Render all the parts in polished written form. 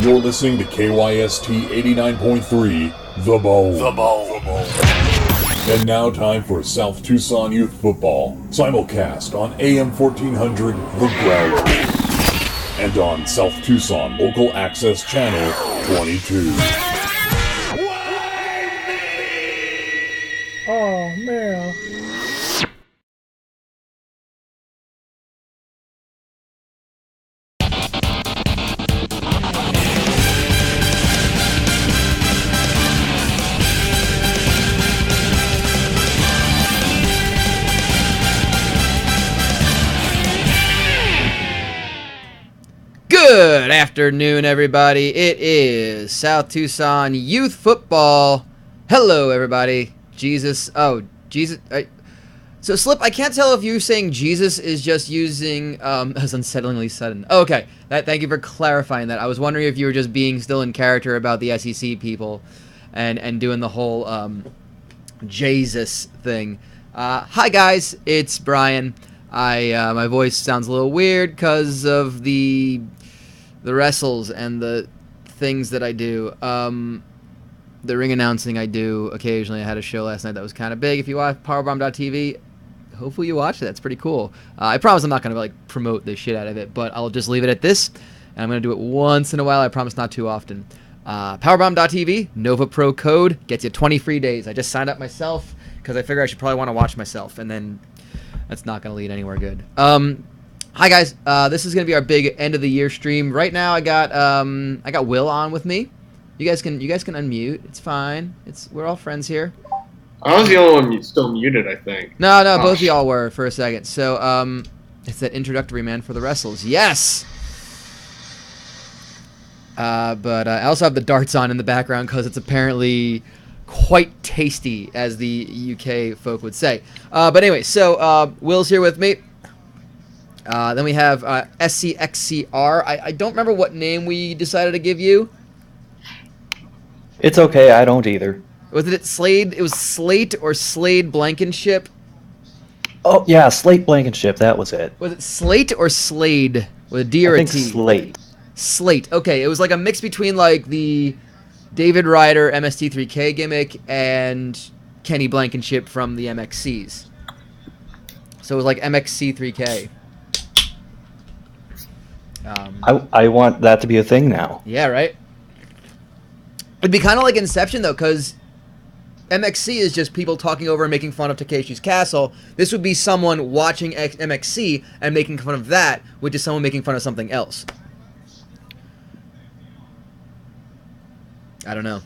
You're listening to KYST 89.3, The Bowl. The Bowl. The Bowl. And now time for South Tucson Youth Football, simulcast on AM 1400, The Growl, and on South Tucson Local Access Channel 22. Oh, man. Good afternoon, everybody. It is South Tucson Youth Football. Hello, everybody. Jesus. Oh, Jesus. So, Slip, I can't tell if you're saying Jesus is just using as unsettlingly sudden. Oh, okay. Thank you for clarifying that. I was wondering if you were just being still in character about the SEC people and doing the whole Jesus thing. Hi, guys. It's Brian. My voice sounds a little weird because of the wrestles and the things that I do. The ring announcing I do occasionally. I had a show last night that was kind of big. If you watch powerbomb.tv, hopefully you watch it. That's pretty cool. I promise I'm not going to promote the shit out of it, but I'll just leave it at this, and I'm going to do it once in a while. I promise not too often. Powerbomb.tv, Nova Pro code, gets you 20 free days. I just signed up myself because I figure I should probably want to watch myself, and then that's not going to lead anywhere good. Hi guys, this is going to be our big end of the year stream. Right now I got Will on with me. You guys can unmute. It's fine. We're all friends here. I was the only one still muted, I think. No, both of y'all were for a second. So it's that introductory man for the wrestles. Yes. But I also have the darts on in the background because it's apparently quite tasty, as the UK folk would say. But anyway, so Will's here with me. Then we have SCXCR. I don't remember what name we decided to give you. It's okay, I don't either. Was it Slade? It was Slate or Slade Blankenship? Oh, yeah, Slate Blankenship, that was it. Was it Slate or Slade? With a D or I a think T? Slate. Slate. Okay, it was like a mix between like the David Ryder MST3K gimmick and Kenny Blankenship from the MXCs. So it was like MXC3K. I want that to be a thing now. Yeah, right? It'd be kind of like Inception, though, because MXC is just people talking over and making fun of Takeshi's Castle. This would be someone watching MXC and making fun of that, which is someone making fun of something else. I don't know.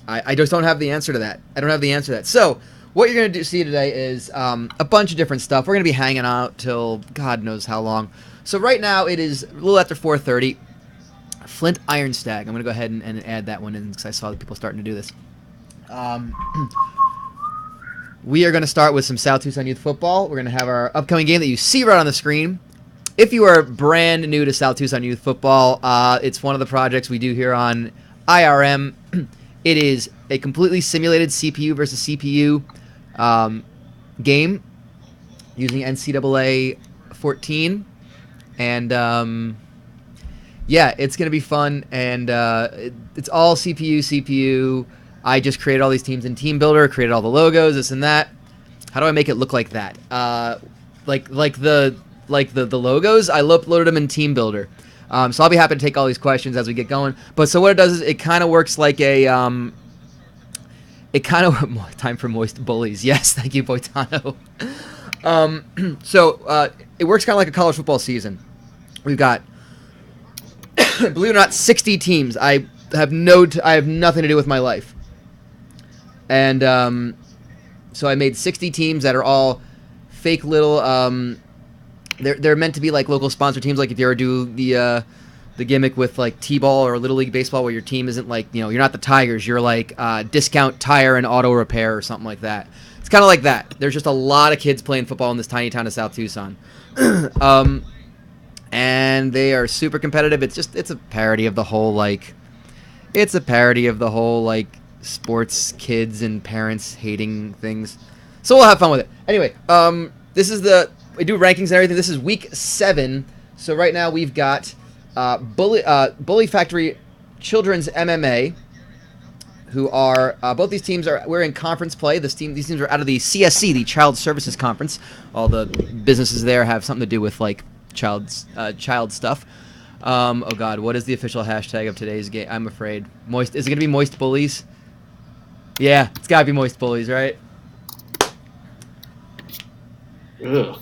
I just don't have the answer to that. I don't have the answer to that. So, what you're going to see today is a bunch of different stuff. We're going to be hanging out till God knows how long. So right now it is a little after 4:30. Flint Iron Stag. I'm going to go ahead and add that one in because I saw the people starting to do this. We are going to start with some South Tucson Youth Football. We're going to have our upcoming game that you see right on the screen. If you are brand new to South Tucson Youth Football, it's one of the projects we do here on IRM. It is a completely simulated CPU versus CPU game using NCAA 14. And yeah, it's going to be fun, and it's all CPU. I just created all these teams in Team Builder, created all the logos, this and that. How do I make it look like that? Like the logos, I uploaded them in Team Builder. So I'll be happy to take all these questions as we get going. But so what it does is it kind of works like a time for moist bullies. Yes, thank you, Boitano. So it works kind of like a college football season. We've got, believe it or not, 60 teams. I have nothing to do with my life. And so I made 60 teams that are all fake little. They're meant to be like local sponsor teams. Like if you ever do the gimmick with like T-ball or Little League baseball, where your team isn't like, you're not the Tigers. You're like Discount Tire and Auto Repair or something like that. It's kind of like that. There's just a lot of kids playing football in this tiny town of South Tucson. And they are super competitive. It's a parody of the whole sports kids and parents hating things. So we'll have fun with it. Anyway, we do rankings and everything. This is week 7. So right now we've got Bully Factory Children's MMA, who are both these teams we're in conference play. These teams are out of the CSC, the Child Services Conference. All the businesses there have something to do with like child stuff. Oh God, what is the official hashtag of today's game? I'm afraid. Moist. Is it gonna be Moist Bullies? Yeah, it's gotta be Moist Bullies, right? Ugh.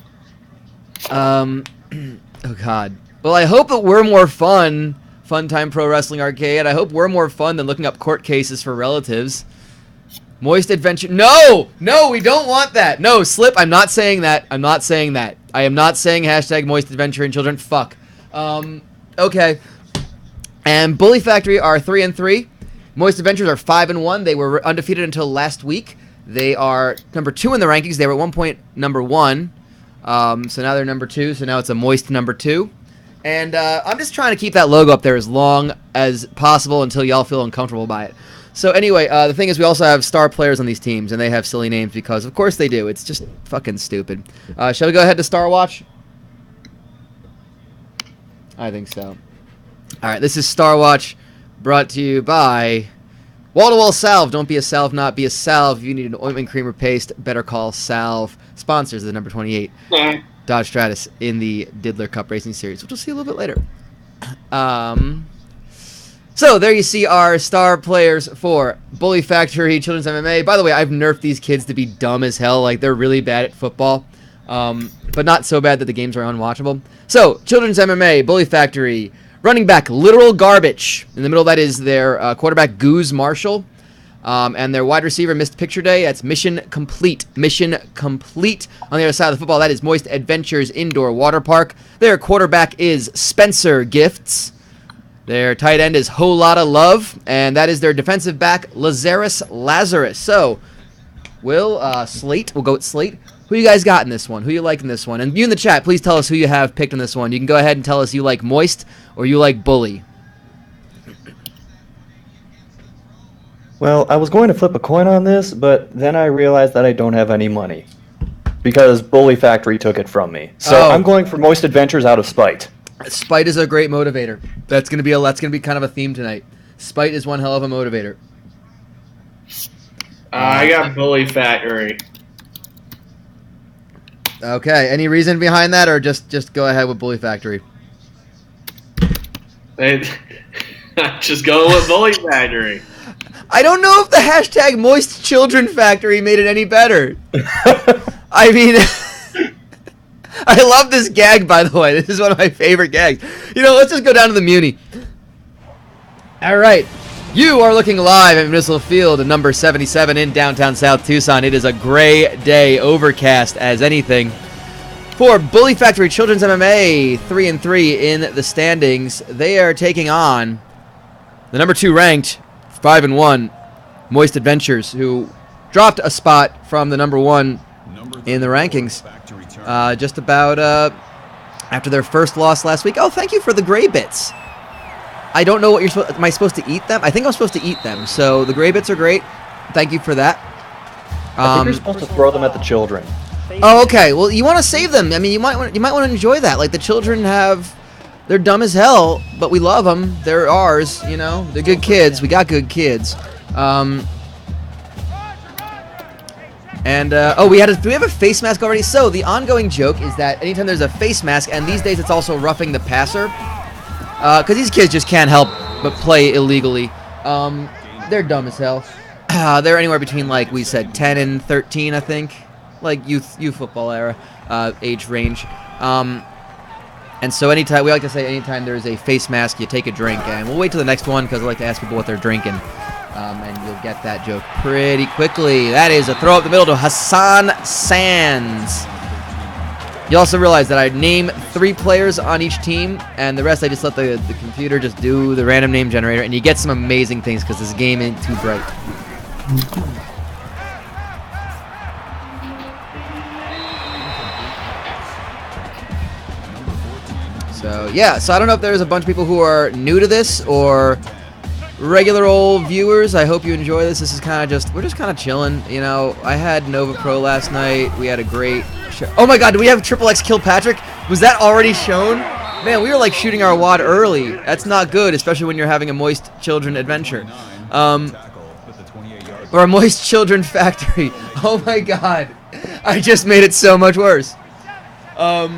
Oh God. Well, I hope that we're more fun. Funtime Pro Wrestling Arcade. I hope we're more fun than looking up court cases for relatives. Moist Adventure. No, we don't want that. No, Slip. I'm not saying that. I am not saying hashtag Moist Adventure and Children. Fuck. Okay. And Bully Factory are 3-3. Moist Adventures are 5-1. They were undefeated until last week. They are number 2 in the rankings. They were at one point number 1. So now they're number 2. So now it's a Moist number 2. And I'm just trying to keep that logo up there as long as possible until y'all feel uncomfortable by it. So anyway, the thing is we also have star players on these teams, and they have silly names because, of course, they do. It's just fucking stupid. Shall we go ahead to Star Watch? I think so. All right, this is Star Watch brought to you by Wall-to-Wall Salve. Don't be a salve, not be a salve. If you need an ointment, cream, or paste, better call Salve. Sponsors the number 28. Dodge Stratus in the Diddler Cup Racing Series, which we'll see a little bit later. So there you see our star players for Bully Factory Children's MMA. By the way, I've nerfed these kids to be dumb as hell. Like, they're really bad at football, but not so bad that the games are unwatchable. So, Children's MMA, Bully Factory, running back, Literal Garbage. In the middle of that is their quarterback, Goose Marshall. And their wide receiver missed picture day. That's Mission Complete. Mission Complete. On the other side of the football, that is Moist Adventures Indoor Water Park. Their quarterback is Spencer Gifts. Their tight end is Whole Lotta Love. And that is their defensive back, Lazarus. So, we'll go with Slate. Who you guys got in this one? Who you like in this one? And you in the chat, please tell us who you have picked in this one. You can go ahead and tell us you like Moist or you like Bully. Well, I was going to flip a coin on this, but then I realized that I don't have any money because Bully Factory took it from me. So I'm going for Moist Adventures out of spite. Spite is a great motivator. That's gonna be kind of a theme tonight. Spite is one hell of a motivator. I got Bully Factory. Okay. Any reason behind that, or just go ahead with Bully Factory? Just going with Bully Factory. I don't know if the hashtag Moist Children Factory made it any better. I mean, I love this gag, by the way. This is one of my favorite gags. You know, let's just go down to the Muni. All right. You are looking live at Municipal Field, number 77 in downtown South Tucson. It is a gray day, overcast as anything. For Bully Factory Children's MMA, 3-3 in the standings. They are taking on the number 2 ranked 5-1 Moist Adventures, who dropped a spot from the number 1 in the rankings just about after their first loss last week. Oh, thank you for the gray bits. I don't know what you're supposed. Am I supposed to eat them? I think I'm supposed to eat them. So the gray bits are great. Thank you for that. I think you're supposed to throw them at the children. Oh, okay. Well, you want to save them. I mean, you might want to enjoy that. Like, the children they're dumb as hell, but we love them. They're ours, you know. They're good kids. We got good kids. We have a face mask already? So the ongoing joke is that anytime there's a face mask, and these days it's also roughing the passer, because these kids just can't help but play illegally. They're dumb as hell. They're anywhere between, like we said, 10 and 13, I think, like youth football era age range. And so we like to say anytime there's a face mask, you take a drink. And we'll wait till the next one because I like to ask people what they're drinking. And you'll get that joke pretty quickly. That is a throw up the middle to Hassan Sands. You also realize that I name 3 players on each team, and the rest I just let the computer just do the random name generator, and you get some amazing things because this game ain't too bright. So, yeah, so I don't know if there's a bunch of people who are new to this or regular old viewers. I hope you enjoy this. This is kind of we're just kind of chilling. You know, I had Nova Pro last night. We had a great show. Oh my God, do we have Triple X Kill Patrick? Was that already shown? Man, we were like shooting our wad early. That's not good, especially when you're having a moist children adventure. Or a moist children factory. Oh my god. I just made it so much worse. You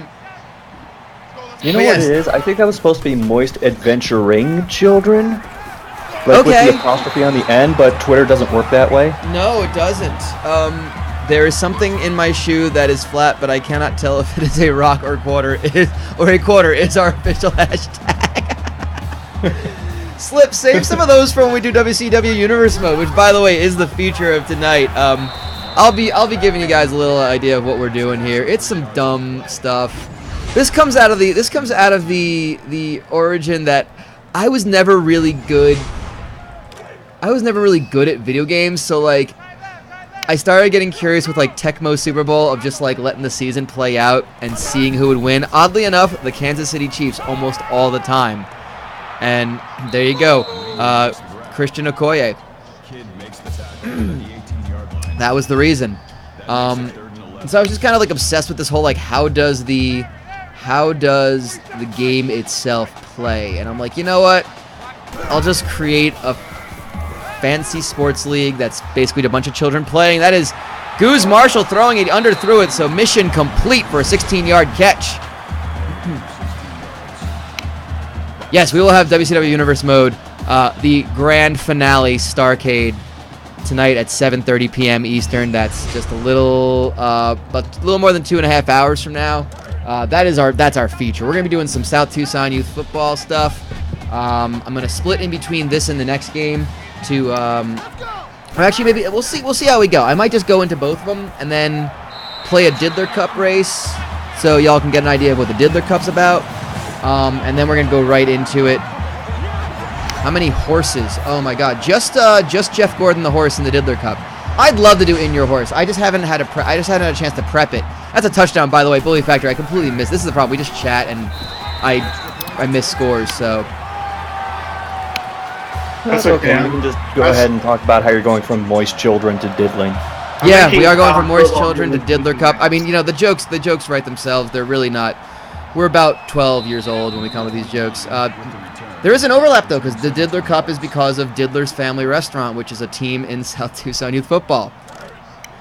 know what it is? I think that was supposed to be moist adventuring children. Like with the apostrophe on the end, but Twitter doesn't work that way. No, it doesn't. There is something in my shoe that is flat, but I cannot tell if it is a rock or quarter. A quarter is our official hashtag. Slip, save some of those for when we do WCW Universe mode, which, by the way, is the feature of tonight. I'll be giving you guys a little idea of what we're doing here. It's some dumb stuff. This comes out of the origin that I was never really good. I was never really good at video games, so like I started getting curious with like Tecmo Super Bowl of just like letting the season play out and seeing who would win. Oddly enough, the Kansas City Chiefs almost all the time. And there you go, Christian Okoye. That was the reason. So I was just kind of like obsessed with this whole like how does the game itself play? And I'm like, you know what? I'll just create a fancy sports league that's basically a bunch of children playing. That is Goose Marshall throwing it, underthrew it, so mission complete for a 16-yard catch. Yes, we will have WCW Universe mode, the grand finale Starcade tonight at 7:30 p.m. Eastern. That's just a little more than 2.5 hours from now. That's our feature. We're gonna be doing some South Tucson youth football stuff. I'm gonna split in between this and the next game to or actually maybe we'll see how we go. I might just go into both of them and then play a Diddler Cup race so y'all can get an idea of what the Diddler Cup's about. And then we're gonna go right into it. How many horses? Oh my god, just Jeff Gordon the horse in the Diddler Cup. I'd love to do In Your Horse. I just haven't had a chance to prep it. That's a touchdown, by the way, Bully Factory. I completely missed. This is the problem. We just chat and I miss scores. So that's okay. You can just go ahead and talk about how you're going from moist children to diddling. Yeah, we are going from moist children to Diddler Cup. I mean, you know, the jokes write themselves. They're really not. We're about 12 years old when we come with these jokes. There is an overlap, though, because the Diddler Cup is because of Diddler's Family Restaurant, which is a team in South Tucson Youth Football.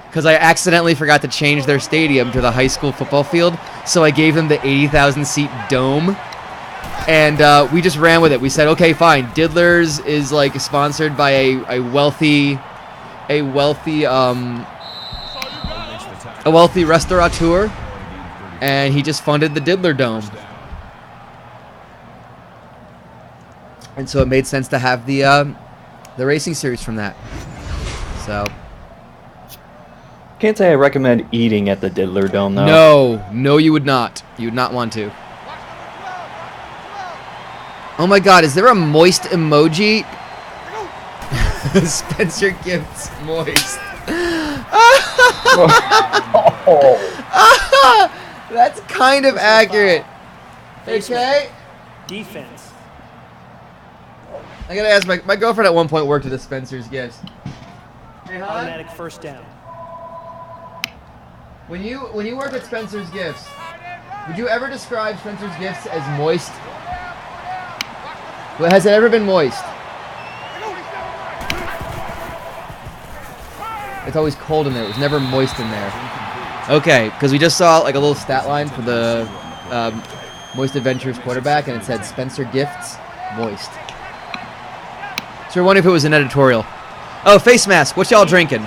Because I accidentally forgot to change their stadium to the high school football field, so I gave them the 80,000-seat dome, and we just ran with it. We said, okay, fine. Diddler's is like sponsored by a wealthy restaurateur, and he just funded the Diddler Dome. And so it made sense to have the racing series from that. So can't say I recommend eating at the Diddler Dome, though. No, you would not. You would not want to. Oh my god, is there a moist emoji? Spencer Gifts moist. That's kind of accurate. Okay? Defense. I gotta ask, my girlfriend at one point worked at a Spencer's Gifts. Hey, hon? Automatic first down. When you work at Spencer's Gifts, would you ever describe Spencer's Gifts as moist? Well, has it ever been moist? It's always cold in there. It was never moist in there. Okay, because we just saw like a little stat line for the Moist Adventures quarterback, and it said Spencer Gifts moist. So we're wondering if it was an editorial. Oh, face mask. What y'all drinking?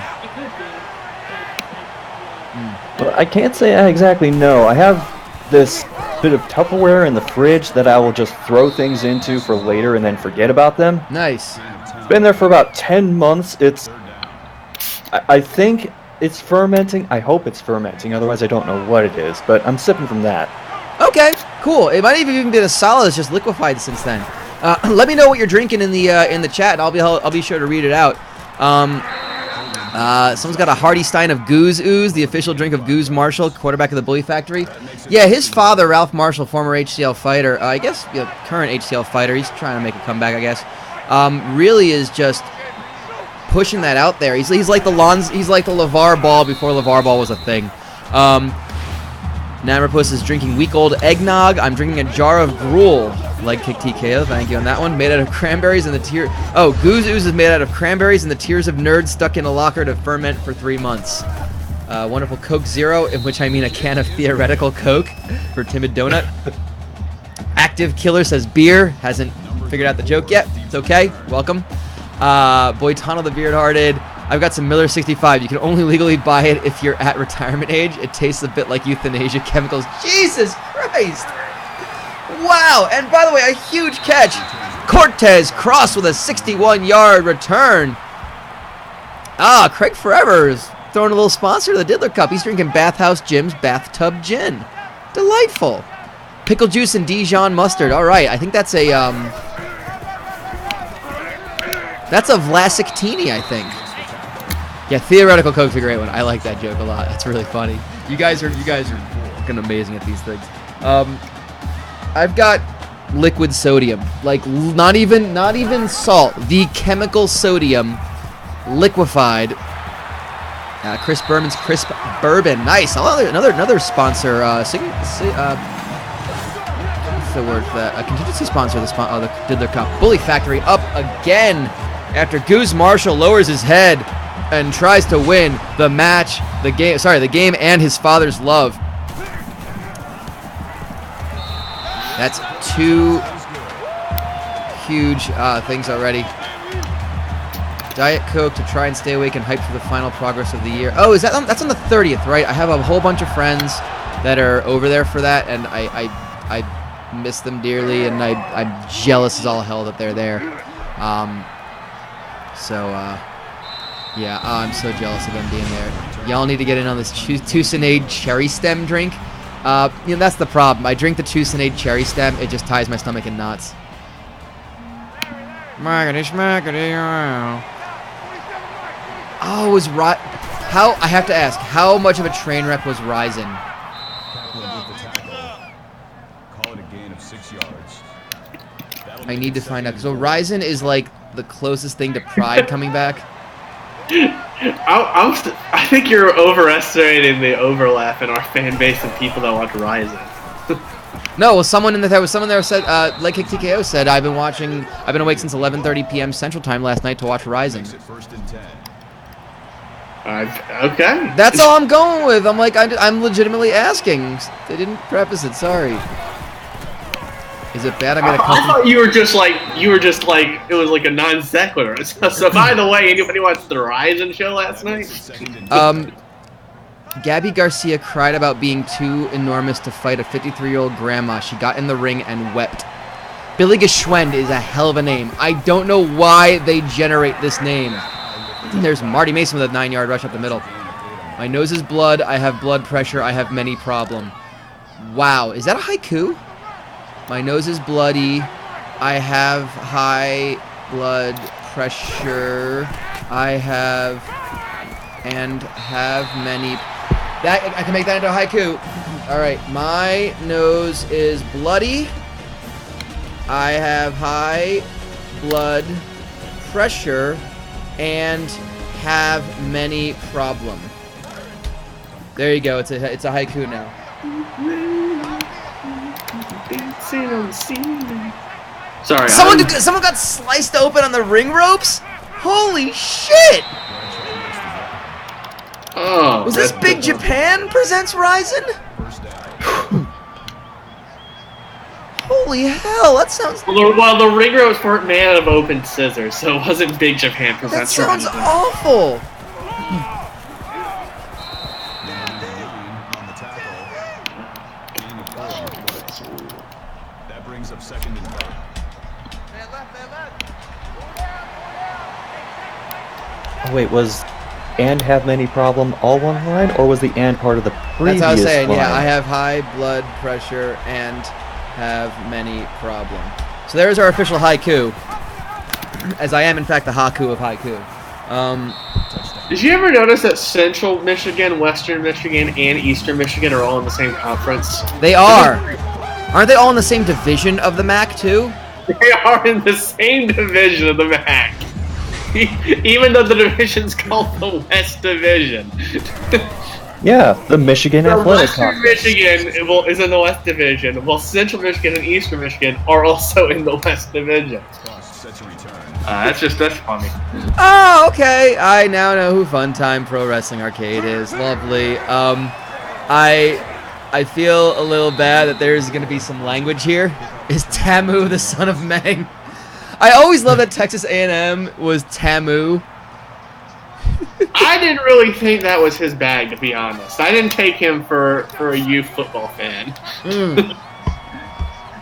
Well, I can't say I exactly know. I have this bit of Tupperware in the fridge that I will just throw things into for later and then forget about them. Nice. It's been there for about 10 months. I think it's fermenting. I hope it's fermenting. Otherwise, I don't know what it is. But I'm sipping from that. Okay, cool. It might have even been a solid that's just liquefied since then. Let me know what you're drinking in the chat, and I'll be sure to read it out. Someone's got a hearty stein of Goose Ooze, the official drink of Goose Marshall, quarterback of the Bully Factory. Yeah, his father, Ralph Marshall, former HCL fighter, I guess current HCL fighter, he's trying to make a comeback, I guess. Really is just pushing that out there. He's like the LeVar Ball before LeVar Ball was a thing. Nammerpuss is drinking week-old eggnog. I'm drinking a jar of gruel. Leg kick TKO, thank you on that one. Made out of cranberries and the tear. Oh, Goose Ooze is made out of cranberries and the tears of nerds stuck in a locker to ferment for 3 months. Wonderful Coke Zero, in which I mean a can of theoretical Coke for Timid Donut. Active Killer says beer. Hasn't figured out the joke yet. It's okay. Welcome. Boy Tunnel the Beard Hearted. I've got some Miller 65. You can only legally buy it if you're at retirement age. It tastes a bit like euthanasia chemicals. Jesus Christ! Wow! And by the way, a huge catch. Cortez Cross with a 61-yard return. Craig Forever's throwing a little sponsor to the Diddler Cup. He's drinking Bathhouse Jim's Bathtub Gin. Delightful. Pickle juice and Dijon mustard. All right, I think that's a Vlasic Teeny, I think. Yeah, theoretical Coke's a great one. I like that joke a lot. That's really funny. You guys are fucking amazing at these things. I've got liquid sodium, like not even salt. The chemical sodium, liquefied. Chris Berman's Crisp Bourbon. Nice. Another sponsor. What's the word for that? A contingency sponsor of the Diddler Cup. Bully Factory up again after Goose Marshall lowers his head and tries to win the match, the game and his father's love. That's 2 huge things already. Diet Coke to try and stay awake and hyped for the final progress of the year. Oh, that's on the 30th, right? I have a whole bunch of friends that are over there for that, and I miss them dearly, and I'm jealous as all hell that they're there. Yeah, I'm so jealous of them being there. Y'all need to get in on this Tucsonade cherry stem drink. That's the problem. I drink the Tucsonade cherry stem, it just ties my stomach in knots. Oh, I have to ask, how much of a train wreck was Ryzen? I need to find out. So Ryzen is like the closest thing to Pride coming back. I think you're overestimating the overlap in our fan base of people that watch Ryzen. No, well, someone there said, Leg Kick TKO said, I've been awake since 11:30 p.m. Central Time last night to watch Ryzen. Okay. That's all I'm going with. I'm like, I'm legitimately asking. They didn't preface it. Sorry. Is it bad? I thought you were just like it was like a non sequitur. So by the way, anybody watched the Ryzen show last night? Gabby Garcia cried about being too enormous to fight a 53-year-old grandma. She got in the ring and wept. Billy Geschwend is a hell of a name. I don't know why they generate this name. There's Marty Mason with a 9-yard rush up the middle. My nose is blood. I have blood pressure. I have many problems. Wow, is that a haiku? My nose is bloody. I have high blood pressure. I have many. That I can make that into a haiku. All right, my nose is bloody. I have high blood pressure and have many problems. There you go. It's a haiku now. Sorry. Someone got sliced open on the ring ropes? Holy shit! Oh. Was this Big Japan presents Ryzen? Holy hell, that sounds... Well, the ring ropes weren't made out of open scissors, so it wasn't Big Japan presents Ryzen. That sounds awful! That brings up second and 5. Oh, wait, was and have many problem all one line, or was the and part of the previous That's what I was saying, line? yeah, I have high blood pressure and have many problems. So there's our official haiku, as I am in fact the haku of haiku. Did you ever notice that Central Michigan, Western Michigan, and Eastern Michigan are all in the same conference? They are. Aren't they all in the same division of the MAC too? They are in the same division of the MAC. Even though the division's called the West Division. Yeah, the Michigan So Athletic Western Conference. Michigan is in the West Division, while Central Michigan and Eastern Michigan are also in the West Division. That's funny. Oh, okay. I now know who Funtime Pro Wrestling Arcade is. Lovely. I feel a little bad that there's going to be some language here. Is Tamu the son of Meng? I always loved that Texas A&M was Tamu. I didn't really think that was his bag, to be honest. I didn't take him for a youth football fan.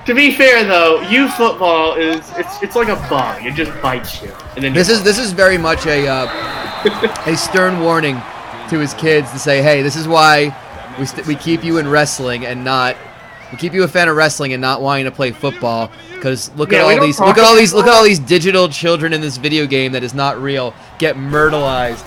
To be fair, though, youth football it's like a bug. It just bites you. And then This is very much a stern warning to his kids to say, hey, this is why we keep you in wrestling and not we keep you a fan of wrestling and not wanting to play football because look at all these digital children in this video game that is not real get myrtleized.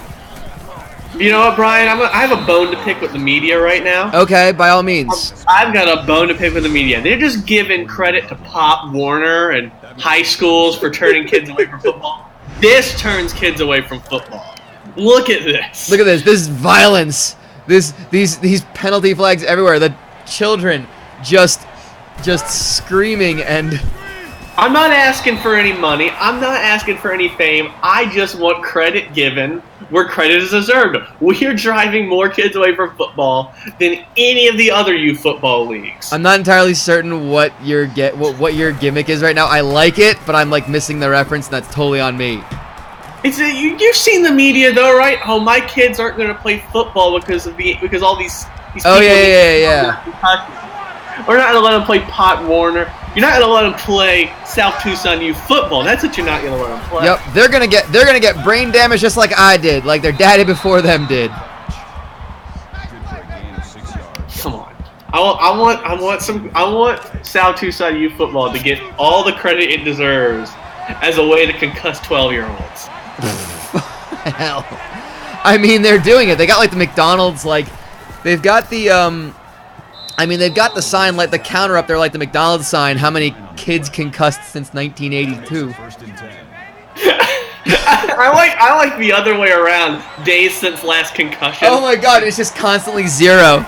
You know what, Brian? I have a bone to pick with the media right now. Okay, by all means. I've got a bone to pick with the media. They're just giving credit to Pop Warner and high schools for turning kids away from football. This turns kids away from football. Look at this. Look at this. This is violence. These penalty flags everywhere. The children just screaming and. I'm not asking for any money. I'm not asking for any fame. I just want credit given where credit is deserved. We are driving more kids away from football than any of the other youth football leagues. I'm not entirely certain what your gimmick is right now. I like it, but I'm like missing the reference, and that's totally on me. You've seen the media though, right? Oh, my kids aren't going to play football because all these Oh people yeah. We're not going to let them play Pot Warner. You're not going to let them play South Tucson youth football. That's what you're not going to let them play. Yep, they're gonna get brain damage just like I did, like their daddy before them did. Come on, I want South Tucson youth football to get all the credit it deserves as a way to concuss 12-year-olds. Hell, I mean they're doing it. They got like the McDonald's they've got the they've got the sign, like the counter up there, like the McDonald's sign. How many kids concussed since 1982? I like the other way around. Days since last concussion. Oh my God, it's just constantly 0.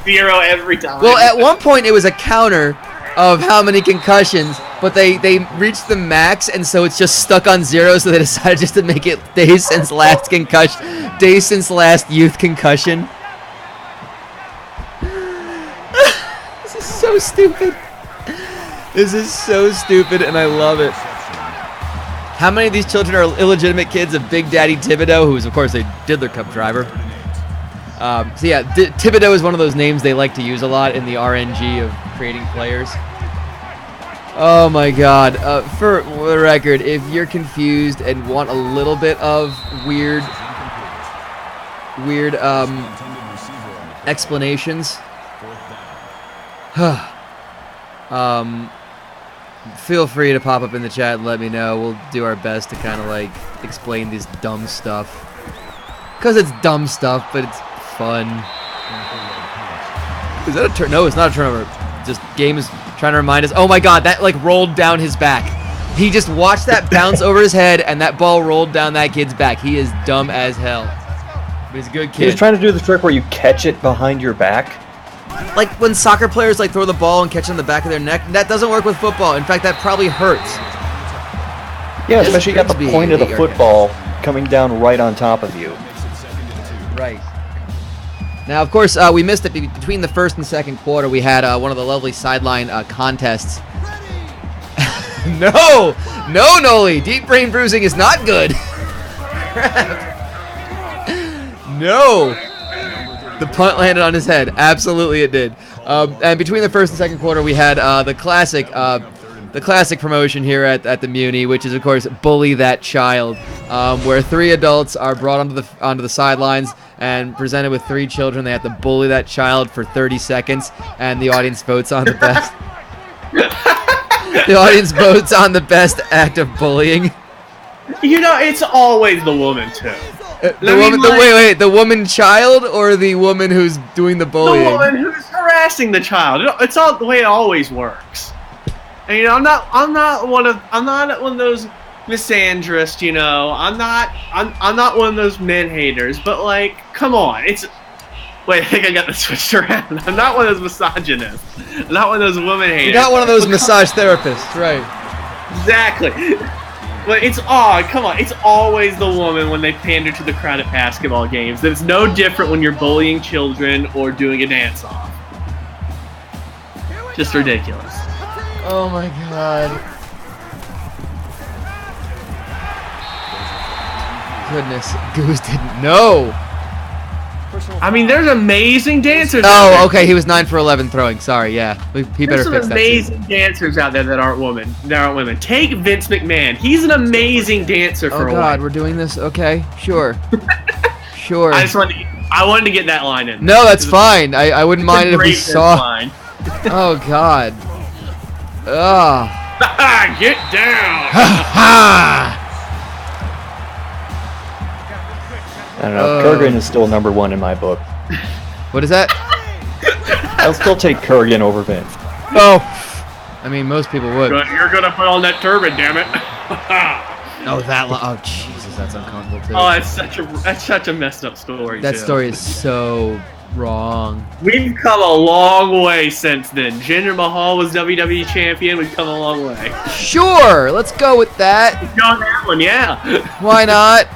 0 every time. Well, at one point it was a counter of how many concussions, but they reached the max, and so it's just stuck on 0. So they decided just to make it days since last concussion, days since last youth concussion. So stupid. This is so stupid, and I love it. How many of these children are illegitimate kids of Big Daddy Thibodeau, who is, of course, a Diddler Cup driver? So yeah, Thibodeau is one of those names they like to use a lot in the RNG of creating players. Oh my God. For the record, if you're confused and want a little bit of weird explanations, feel free to pop up in the chat and let me know. We'll do our best to kind of like explain this dumb stuff. Because it's dumb stuff, but it's fun. Is that a turn? No, it's not a turnover. Just game is trying to remind us. Oh my God, that like rolled down his back. He just watched that bounce over his head, and that ball rolled down that kid's back. He is dumb as hell. But he's a good kid. He was trying to do the trick where you catch it behind your back. Like when soccer players like throw the ball and catch it in the back of their neck. That doesn't work with football. In fact, that probably hurts. Yeah, especially at the point of the football coming down right on top of you. Right. Now, of course, we missed it between the first and second quarter. We had one of the lovely sideline contests. No, Noli. Deep brain bruising is not good. No. The punt landed on his head. Absolutely, it did. And between the first and second quarter, we had the classic promotion here at the Muni, which is of course Bully That Child, where 3 adults are brought onto the sidelines and presented with 3 children. They have to bully that child for 30 seconds, and the audience votes on the best. The audience votes on the best act of bullying. You know, it's always the woman too. The woman child or the woman who's doing the bullying? The woman who's harassing the child. It's all the way it always works. And you know, I'm not one of those misandrists. You know, I'm not one of those men haters. But like, come on, Wait, I think I got this switched around. I'm not one of those misogynists. I'm not one of those woman haters. You're not one of those massage therapists, right? Exactly. But come on. It's always the woman when they pander to the crowd at basketball games. It's no different when you're bullying children or doing a dance-off. Just ridiculous. Oh my god. Goodness, Goose didn't know. I mean, there's amazing dancers. Oh, okay, he was 9 for 11 throwing. Sorry, yeah, he better There's some fix that. amazing dancers out there that aren't women. Take Vince McMahon. He's an amazing dancer for Oh a god, while. we're doing this. Okay, sure, sure. I wanted to get that line in. No, that's fine. I wouldn't It's a mind it if we great saw. line. Oh god. Ugh. Get down. Ha! I don't know. Kurgan is still number 1 in my book. What is that? I'll still take Kurgan over Vince. Oh. I mean, most people would. You're gonna put on that turban, damn it. Oh, that. Oh, Jesus, that's uncomfortable too. Oh, that's such a messed up story. That too. story is so wrong. We've come a long way since then. Jinder Mahal was WWE champion. We've come a long way. Sure, let's go with that. Go on that one, yeah. Why not?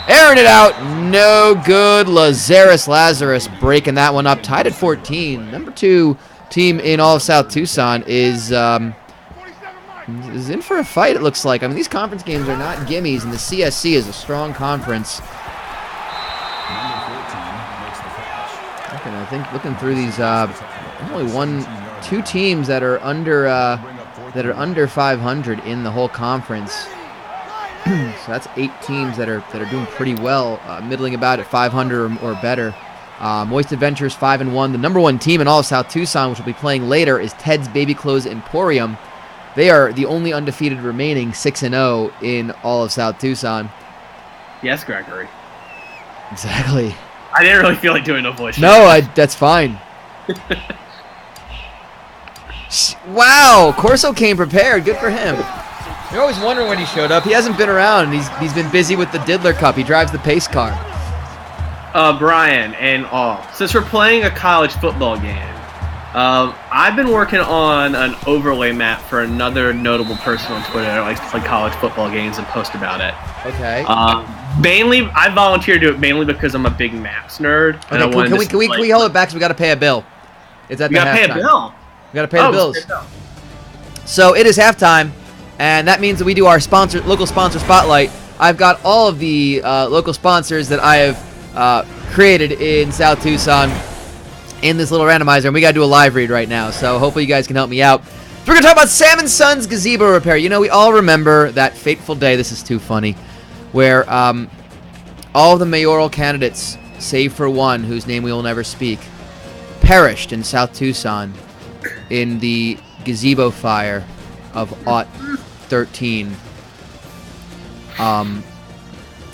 Airing it out, no good. Lazarus breaking that one up, tied at 14. Number 2 team in all of South Tucson is in for a fight. It looks like. I mean, these conference games are not gimmies, and the CSC is a strong conference. I think looking through these, only 2 teams that are under 500 in the whole conference. So that's 8 teams that are doing pretty well, middling about at 500 or better. Moist Adventures 5-1. The number 1 team in all of South Tucson, which will be playing later, is Ted's Baby Clothes Emporium. They are the only undefeated remaining 6-0 in all of South Tucson. Yes, Gregory. Exactly. I didn't really feel like doing a voice. No, that's fine. Wow, Corso came prepared. Good for him. You're always wondering when he showed up. He hasn't been around. He's been busy with the Diddler Cup. He drives the pace car. Brian and all. Since we're playing a college football game, I've been working on an overlay map for another notable person on Twitter that likes to play college football games and post about it. Okay. Mainly, I volunteer to do it mainly because I'm a big maps nerd. And Okay, can we hold it back because we got to pay a bill? It's at the halftime. We got to pay a bill. We got to pay the bills. So it is halftime. And that means that we do our local sponsor spotlight. I've got all of the local sponsors that I have created in South Tucson in this little randomizer, and we got to do a live read right now. So hopefully you guys can help me out. So we're going to talk about Sam & Sons Gazebo Repair. You know, we all remember that fateful day, this is too funny, where all of the mayoral candidates, save for one whose name we will never speak, perished in South Tucson in the gazebo fire of Aught 13.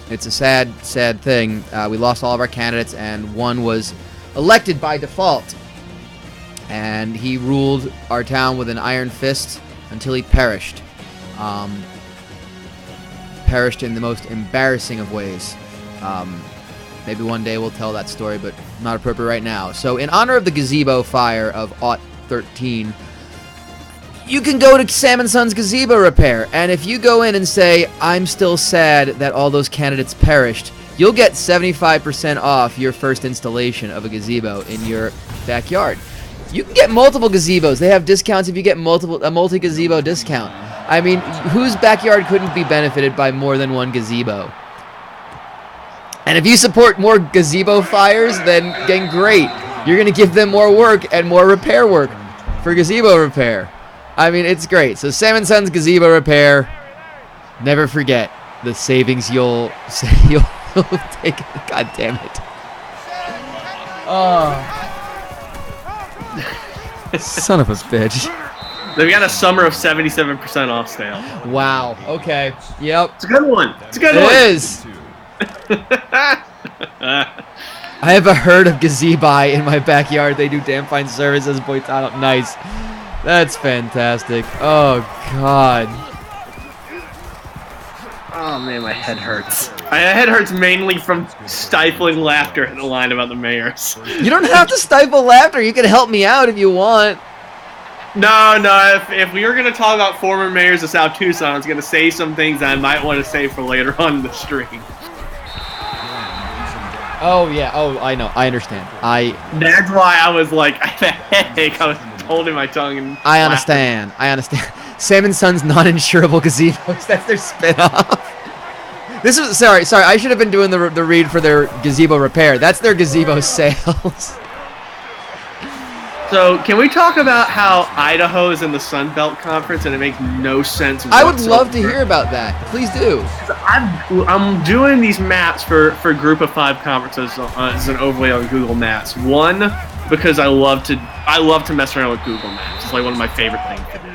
It's a sad thing. We lost all of our candidates, and one was elected by default. And he ruled our town with an iron fist until he perished. Perished in the most embarrassing of ways. Maybe one day we'll tell that story, but not appropriate right now. So in honor of the gazebo fire of Aught 13, you can go to Sam & Sons Gazebo Repair, and if you go in and say, I'm still sad that all those candidates perished, you'll get 75% off your first installation of a gazebo in your backyard. You can get multiple gazebos. They have discounts if you get a multi-gazebo discount. I mean, whose backyard couldn't be benefited by more than one gazebo? And if you support more gazebo fires, then great. You're going to give them more work and more repair work for gazebo repair. I mean, it's great. So Sam & Sons Gazebo Repair. Never forget the savings you'll take. God damn it. Oh. Son of a bitch. They've got a summer of 77% off sale. Wow. Okay. Yep. It's a good one. It's a good one. It is. I have a herd of gazebo in my backyard. They do damn fine services. Boitano. Nice. That's fantastic. Oh, God. Oh, man, my head hurts. My head hurts mainly from stifling laughter at the line about the mayors. You don't have to stifle laughter. You can help me out if you want. No. If we were going to talk about former mayors of South Tucson, I was going to say some things I might want to say for later on in the stream. Oh, yeah. Oh, I know. I understand. That's why I was like, I have a headache. I was holding my tongue and I understand. Sam and Son's non-insurable gazebos. That's their spinoff. This is sorry. I should have been doing the read for their gazebo repair. That's their gazebo sales. So, can we talk about how Idaho is in the Sun Belt Conference and it makes no sense whatsoever? I would love to hear about that. Please do. I'm doing these maps for Group of 5 conferences as an overlay on Google Maps. One, because I love to mess around with Google Maps. It's like one of my favorite things to do.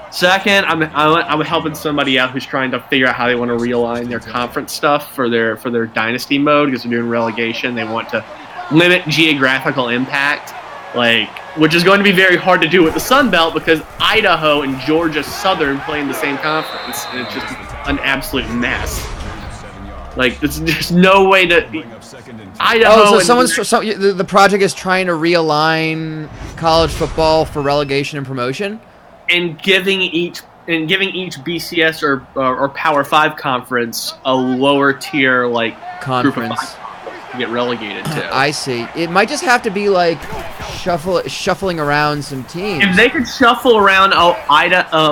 Second, I'm helping somebody out who's trying to figure out how they want to realign their conference stuff for their dynasty mode because they're doing relegation. They want to limit geographical impact, which is going to be very hard to do with the Sun Belt because Idaho and Georgia Southern play in the same conference, and it's just an absolute mess. There's no way to Idaho. The project is trying to realign college football for relegation and promotion, and giving each BCS or Power 5 conference a lower tier conference to get relegated to. I see. It might just have to be shuffling around some teams. If they could shuffle around Idaho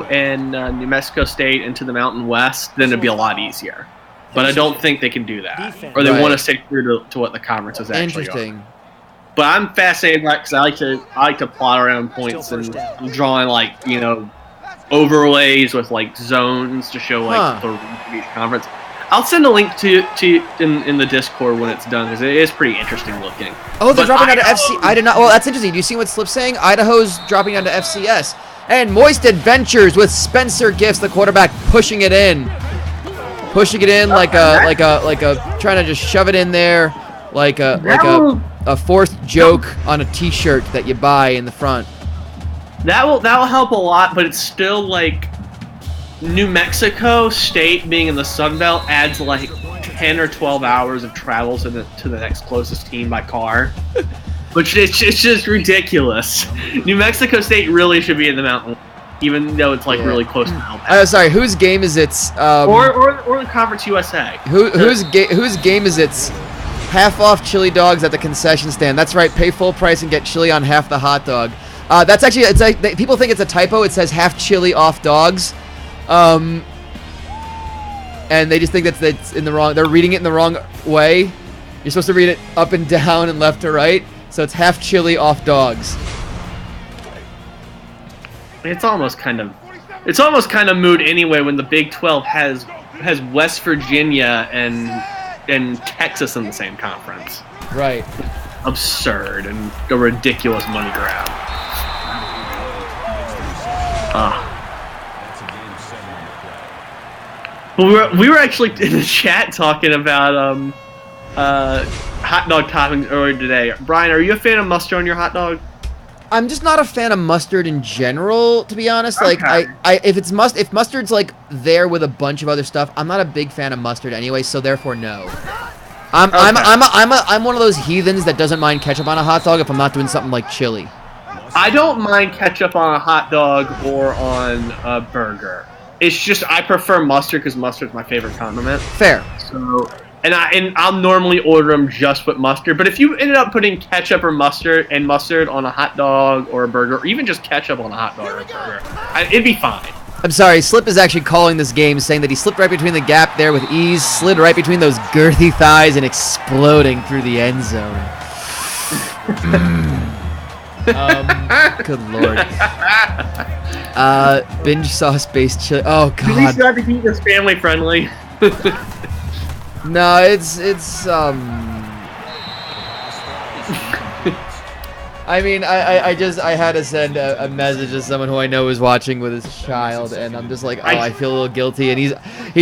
and New Mexico State into the Mountain West, then it'd be a lot easier. But I don't think they can do that, or they want to stick true to what the conferences actually are. But I'm fascinated by it because I like to plot around points and I'm drawing overlays with zones to show the rank of each conference. I'll send a link to in the Discord when it's done because it is pretty interesting looking. Oh, they're dropping down to FC. I did not. Well, that's interesting. Do you see what Slip's saying? Idaho's dropping down to FCS, and Moist Adventures with Spencer Gifts, the quarterback, pushing it in like a trying to just shove it in there like a fourth joke on a T-shirt that you buy in the front. That will help a lot, but it's still New Mexico State being in the Sun Belt adds 10 or 12 hours of travel to the next closest team by car, which it's just ridiculous. New Mexico State really should be in the mountain, even though it's really close to Alabama. Sorry, whose game is it? Or the Conference USA. Whose game is it? Half off chili dogs at the concession stand. That's right. Pay full price and get chili on half the hot dog. That's actually people think it's a typo. It says half chili off dogs. And they just think that's in the wrong. They're reading it in the wrong way. You're supposed to read it up and down and left to right. So it's half chili off dogs. It's almost kind of moot anyway when the Big 12 has West Virginia and Texas in the same conference. Right. Absurd and a ridiculous money grab. We were actually in the chat talking about hot dog toppings earlier today. Brian, are you a fan of mustard on your hot dog? I'm just not a fan of mustard in general, to be honest. Okay. If mustard's there with a bunch of other stuff, I'm not a big fan of mustard anyway, so therefore no. I'm one of those heathens that doesn't mind ketchup on a hot dog if I'm not doing something like chili. I don't mind ketchup on a hot dog or on a burger. It's just I prefer mustard because mustard's my favorite condiment. Fair. So and I'll normally order them just with mustard. But if you ended up putting ketchup or mustard on a hot dog or a burger, or even just ketchup on a hot dog or a burger, it'd be fine. I'm sorry, Slip is actually calling this game, saying that he slipped right between the gap there with ease, slid right between those girthy thighs, and exploding through the end zone. Good lord. Binge sauce-based chili. Oh god. We still have to keep this family friendly. No, it's I mean, I had to send a message to someone who I know is watching with his child, and I'm just like, I feel a little guilty, and he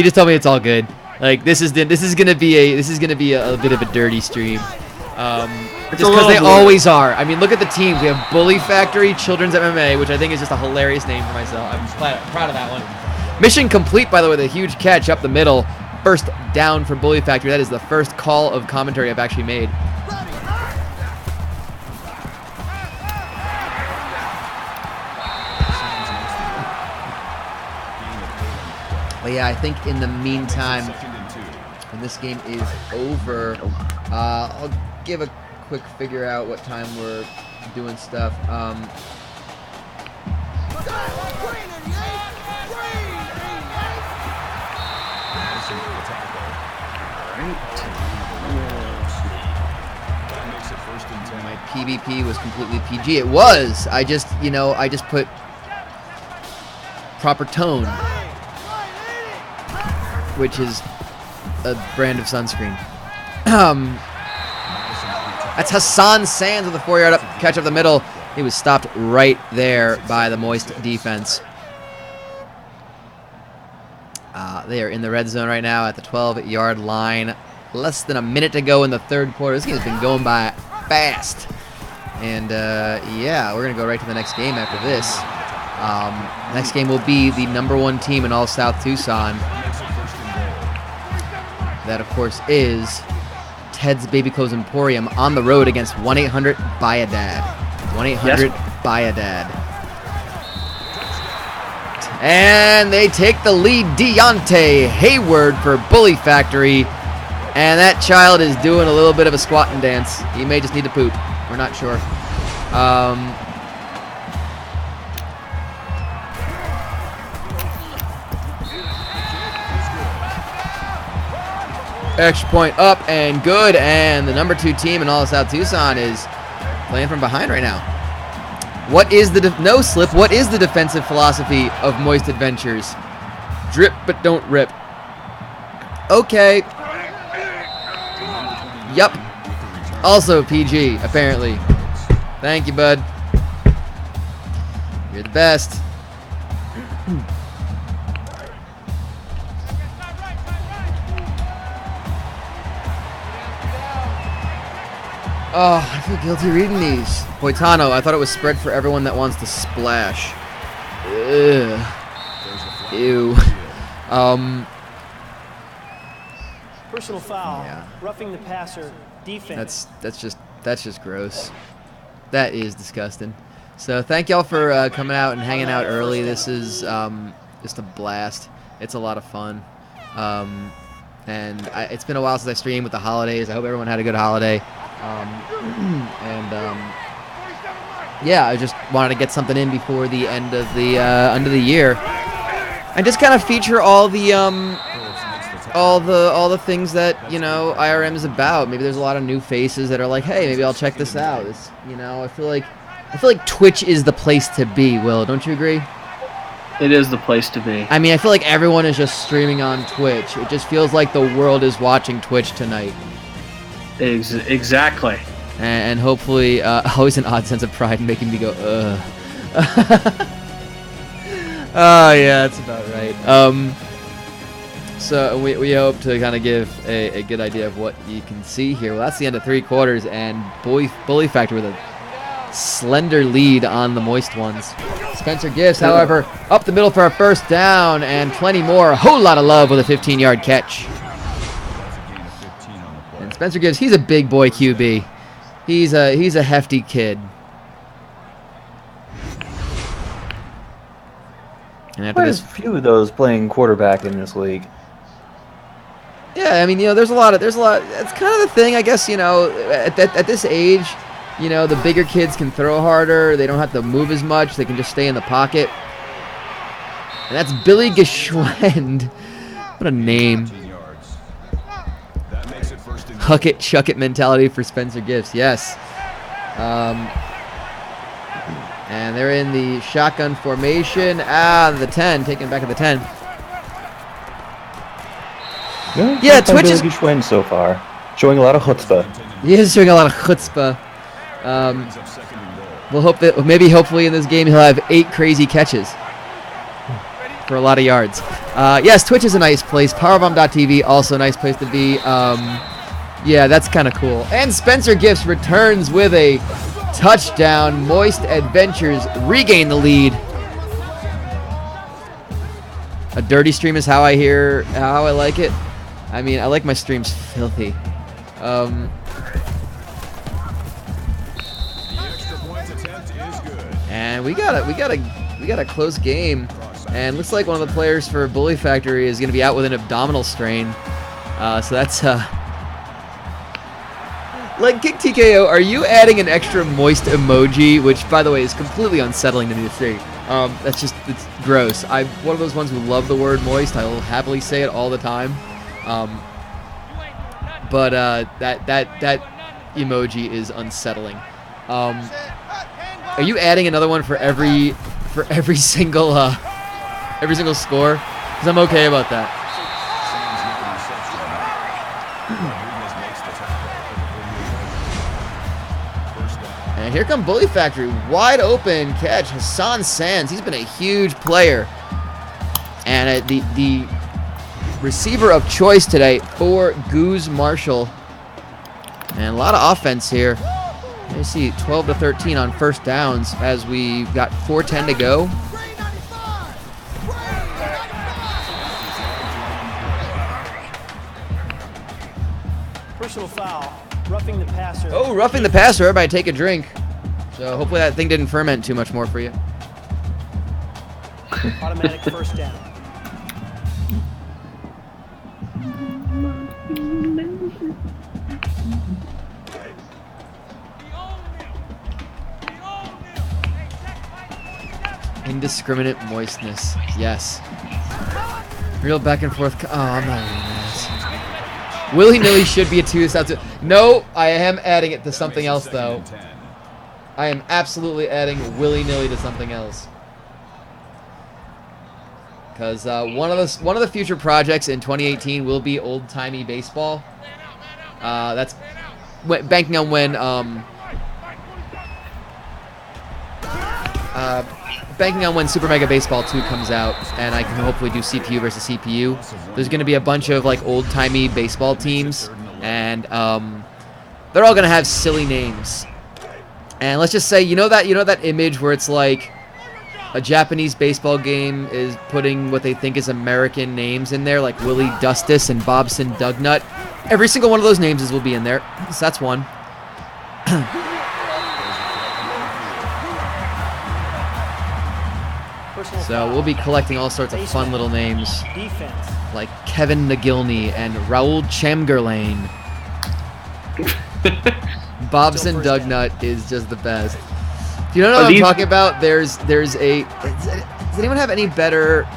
just told me it's all good. This is gonna be a bit of a dirty stream. Just because they always are. I mean, look at the teams. We have Bully Factory, Children's MMA, which I think is just a hilarious name for myself. I'm proud of that one. Mission complete, by the way, the huge catch up the middle. First down for Bully Factory. That is the first call of commentary I've actually made. But yeah, I think in the meantime, when this game is over, I'll give a quick figure out what time we're doing stuff. My PvP was completely PG. It was. I just put proper tone, which is a brand of sunscreen. That's Hassan Sands with a 4-yard up catch up the middle. He was stopped right there by the Moist defense. They are in the red zone right now at the 12-yard line. Less than a minute to go in the third quarter. This game's been going by fast. And yeah, we're going to go right to the next game after this. Next game will be the #1 team in all South Tucson. That, of course, is Ted's Baby Clothes Emporium on the road against 1-800-BUY-A-DAD. 1-800-BUY-A-DAD. And they take the lead. Deontay Hayward for Bully Factory. And that child is doing a little bit of a squatting dance. He may just need to poop. We're not sure. Extra point up and good. And the #2 team in all of South Tucson is playing from behind right now. What is the no slip? What is the defensive philosophy of Moist Adventures? Drip but don't rip. Okay. Yup. Also PG, apparently. Thank you, bud. You're the best. Oh, I feel guilty reading these. Poitano, I thought it was spread for everyone that wants to splash. Ugh. Ew. Personal foul. Yeah. Roughing the passer. Defense. That's just gross. That is disgusting. So thank y'all for coming out and hanging out early. This is just a blast. It's a lot of fun. And it's been a while since I streamed with the holidays. I hope everyone had a good holiday. Yeah, I just wanted to get something in before the end of the year, and just kind of feature all the things that IRM is about. Maybe there's a lot of new faces that are like, hey, maybe I'll check this out. It's, I feel like Twitch is the place to be. Will, don't you agree? It is the place to be. I mean, I feel like everyone is just streaming on Twitch. It just feels like the world is watching Twitch tonight. Exactly. And hopefully, always an odd sense of pride making me go, ugh. Oh, yeah, that's about right. So we hope to kind of give a good idea of what you can see here. Well, that's the end of 3 quarters, and Bully Factory with a slender lead on the Moist ones. Spencer Gifts, however, up the middle for a first down, and plenty more. A whole lot of love with a 15-yard catch. And Spencer Gibbs, he's a big boy QB. He's a hefty kid. And after There's a few of those playing quarterback in this league. Yeah, I mean, there's a lot. It's kind of the thing, I guess. At this age, the bigger kids can throw harder. They don't have to move as much. They can just stay in the pocket. And that's Billy Geschwend. What a name. Huck it, chuck it mentality for Spencer Gifts. Yes. And they're in the shotgun formation. The 10, taken back at the 10. Yeah, Twitch is Geschwend so far, showing a lot of chutzpah. He is showing a lot of chutzpah. We'll hope that hopefully in this game he'll have 8 crazy catches for a lot of yards. Yes, Twitch is a nice place. Powerbomb.tv also a nice place to be. Yeah, that's kind of cool. And Spencer Gifts returns with a touchdown. Moist Adventures regain the lead. A dirty stream is how I like it. I mean, I like my streams filthy. And we got a close game, and looks like one of the players for Bully Factory is going to be out with an abdominal strain. So that's like Kick TKO. Are you adding an extra moist emoji, which by the way is completely unsettling to me to see? It's gross. I'm one of those ones who love the word moist. I will happily say it all the time. But that emoji is unsettling. Are you adding another one for every single score? Because I'm okay about that. And here come Bully Factory, wide open catch. Hassan Sands, he's been a huge player, and the receiver of choice today for Goose Marshall. And a lot of offense here. You see 12 to 13 on first downs as we've got 4:10 to go. Personal foul. Roughing the passer. Oh, roughing the passer. Everybody take a drink. So hopefully that thing didn't ferment too much more for you. Automatic first down. Indiscriminate moistness. Yes. Real back and forth. Oh, I'm not reading this. Willy-nilly should be a 2 South. No, I am adding it to something else, though. I am absolutely adding willy-nilly to something else. Because one of the future projects in 2018 will be old-timey baseball. That's banking on when Super Mega Baseball 2 comes out, and I can hopefully do CPU versus CPU. There's going to be a bunch of like old-timey baseball teams, and they're all going to have silly names. And let's just say, you know that image where it's like a Japanese baseball game is putting what they think is American names in there, like Willie Dustis and Bobson Dugnut. Every single one of those names will be in there. So that's one. So we'll be collecting all sorts of fun little names, like Kevin Nagilny and Raul Chamberlain. Bobson Dugnut is just the best. Do you know what I'm talking about? There's a. Does anyone have any better?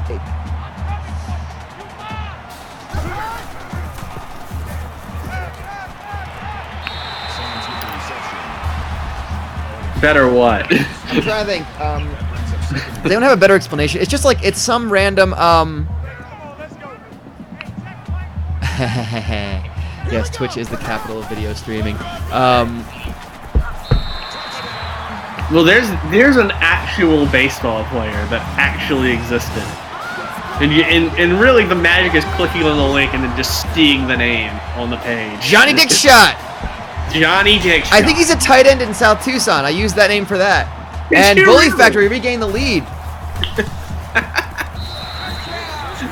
Better what? I'm trying to think. Does anyone have a better explanation? It's just like it's some random. Yes, Twitch is the capital of video streaming. Well, there's an actual baseball player that actually existed, and really the magic is clicking on the link and then just seeing the name on the page. Johnny Dickshot. Johnny Dickshot. I think he's a tight end in South Tucson. I used that name for that. And Bully Factory regained the lead.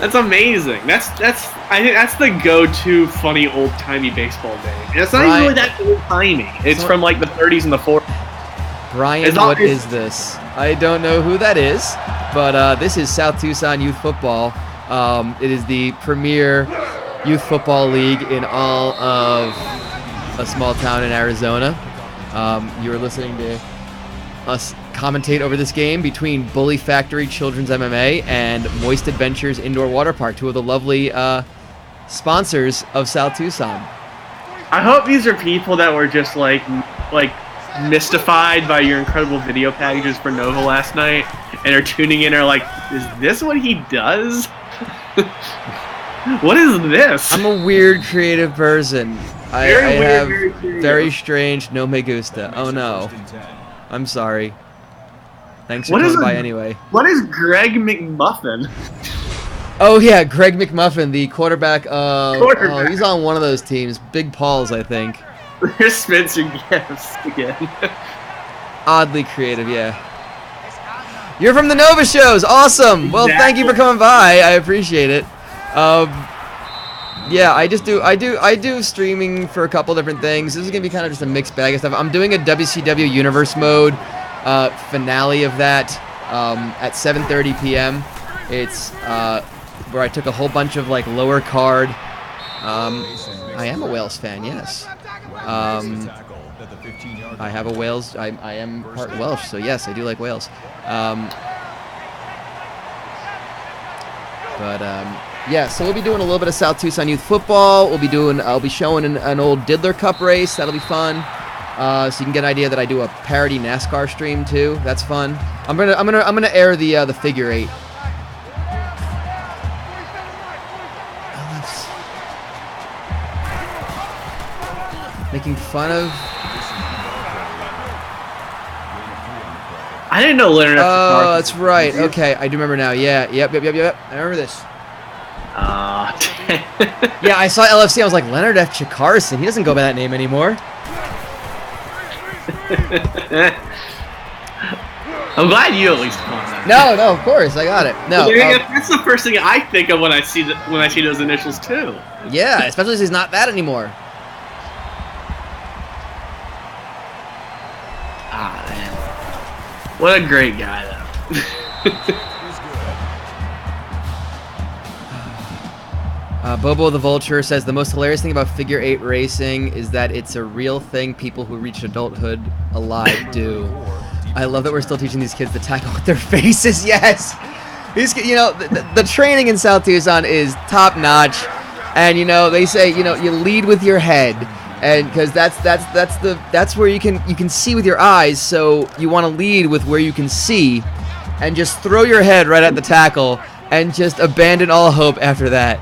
That's amazing. I think that's the go-to funny old-timey baseball name. And it's not even really that old-timey. It's from like the 30s and the 40s. Brian, what is this? I don't know who that is, but this is South Tucson Youth Football. It is the premier youth football league in all of a small town in Arizona. You are listening to us commentate over this game between Bully Factory Children's MMA and Moist Adventures Indoor Water Park, two of the lovely sponsors of South Tucson. I hope these are people that were just like mystified by your incredible video packages for Nova last night and are tuning in and are like, is this what he does? What is this? I'm a weird creative person. I have very strange no me gusta. Oh no. I'm sorry. Thanks for coming by anyway. What is Greg McMuffin? Oh yeah, Greg McMuffin, the quarterback of... Oh, he's on one of those teams. Big Paul's, I think. There's Spencer Guess again. Oddly creative, yeah. You're from the Nova shows. Awesome. Well, thank you for coming by. I appreciate it. Yeah, I do streaming for a couple different things. This is gonna be kind of just a mixed bag of stuff. I'm doing a WCW Universe mode finale of that at 7:30 p.m. It's where I took a whole bunch of like lower card. I am a Wales fan, yes. I have a Wales. I am part Welsh, so yes, I do like Wales. Yeah, so we'll be doing a little bit of South Tucson Youth Football. I'll be showing an old Diddler Cup race. That'll be fun. So you can get an idea that I do a parody NASCAR stream too. That's fun. I'm gonna air the figure 8. Making fun of. I didn't know Leonard. Oh, that's right. Okay, I do remember now. Yeah, yep. I remember this. Yeah, I saw LFC. I was like, Leonard F. Chikarson. He doesn't go by that name anymore. I'm glad you at least caught that. No, of course, I got it. No, that's the first thing I think of when I see those initials too. Yeah, especially since he's not that anymore. Ah, man. What a great guy, though. Bobo the Vulture says, the most hilarious thing about figure 8 racing is that it's a real thing people who reach adulthood alive do. I love that we're still teaching these kids to tackle with their faces. Yes! The training in South Tucson is top notch. And, they say, you lead with your head. And because that's where you can see with your eyes, so you want to lead with where you can see, and just throw your head right at the tackle, and just abandon all hope after that.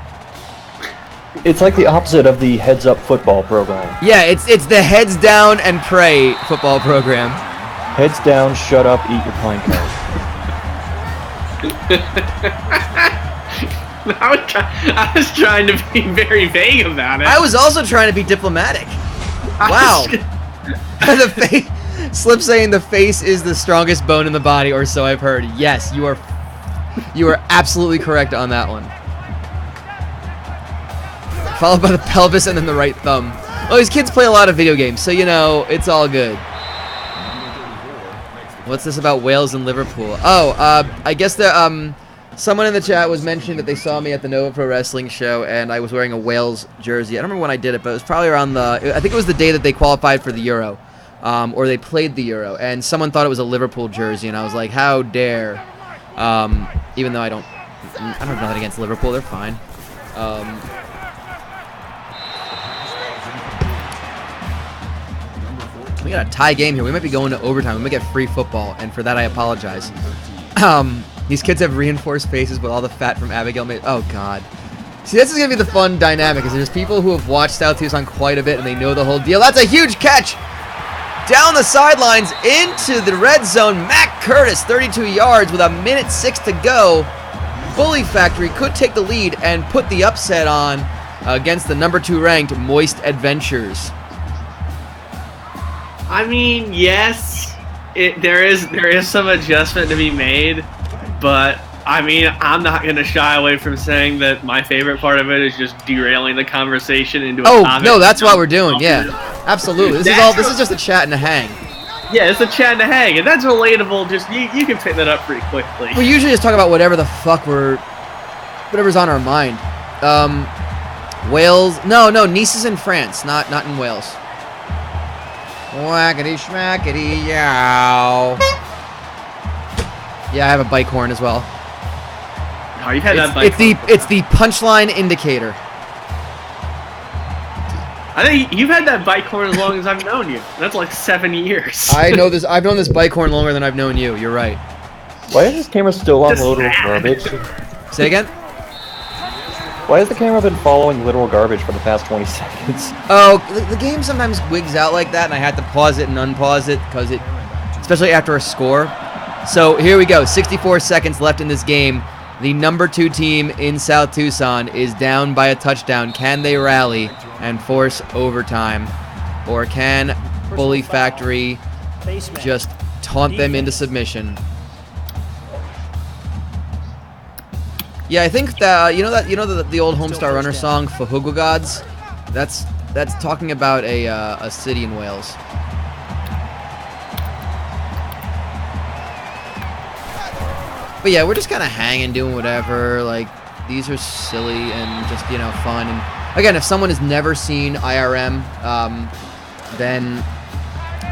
It's like the opposite of the heads up football program. Yeah, it's the heads down and pray football program. Heads down, shut up, eat your pine cone. I was trying to be very vague about it. I was also trying to be diplomatic. Wow. Slip saying the face is the strongest bone in the body, or so I've heard. Yes, you are absolutely correct on that one. Followed by the pelvis and then the right thumb. Oh, these kids play a lot of video games, so it's all good. What's this about Wales and Liverpool? Oh, I guess someone in the chat was mentioning that they saw me at the Nova Pro Wrestling show, and I was wearing a Wales jersey. I don't remember when I did it, but it was probably around I think it was the day that they qualified for the Euro, or they played the Euro, and someone thought it was a Liverpool jersey, and I was like, how dare? Even though I don't have nothing against Liverpool, they're fine. We got a tie game here. We might be going to overtime. We might get free football, and for that I apologize. These kids have reinforced faces with all the fat from Abigail. Oh, God. See, this is going to be the fun dynamic, because there's people who have watched South Tucson quite a bit, and they know the whole deal. That's a huge catch! Down the sidelines into the red zone. Matt Curtis, 32 yards with 1:06 to go. Bully Factory could take the lead and put the upset on against the number 2 ranked Moist Adventures. I mean, yes, there is some adjustment to be made, but I mean, I'm not going to shy away from saying that my favorite part of it is just derailing the conversation into a topic. No, that's what we're doing. Yeah, absolutely. This is just a chat and a hang. Yeah, it's a chat and a hang, and that's relatable. Just you can pick that up pretty quickly. We usually just talk about whatever the fuck whatever's on our mind. Wales? No, Nice is in France, not in Wales. Whackity schmackity yow. Yeah, I have a bike horn as well. Oh, you've had that bike horn. It's the punchline indicator. I think you've had that bike horn as long as I've known you. That's like 7 years. I've known this bike horn longer than I've known you. You're right. Why is this camera still on literal garbage? Say again? Why has the camera been following literal garbage for the past 20 seconds? Oh, the game sometimes wigs out like that, and I had to pause it and unpause it, because especially after a score. So here we go, 64 seconds left in this game. The number 2 team in South Tucson is down by a touchdown. Can they rally and force overtime? Or can Bully Factory just taunt them into submission? Yeah, I think that the old Homestar Runner song "Fahugwa Gods." That's talking about a city in Wales. But yeah, we're just kind of hanging, doing whatever. Like, these are silly and just fun. And again, if someone has never seen IRM, then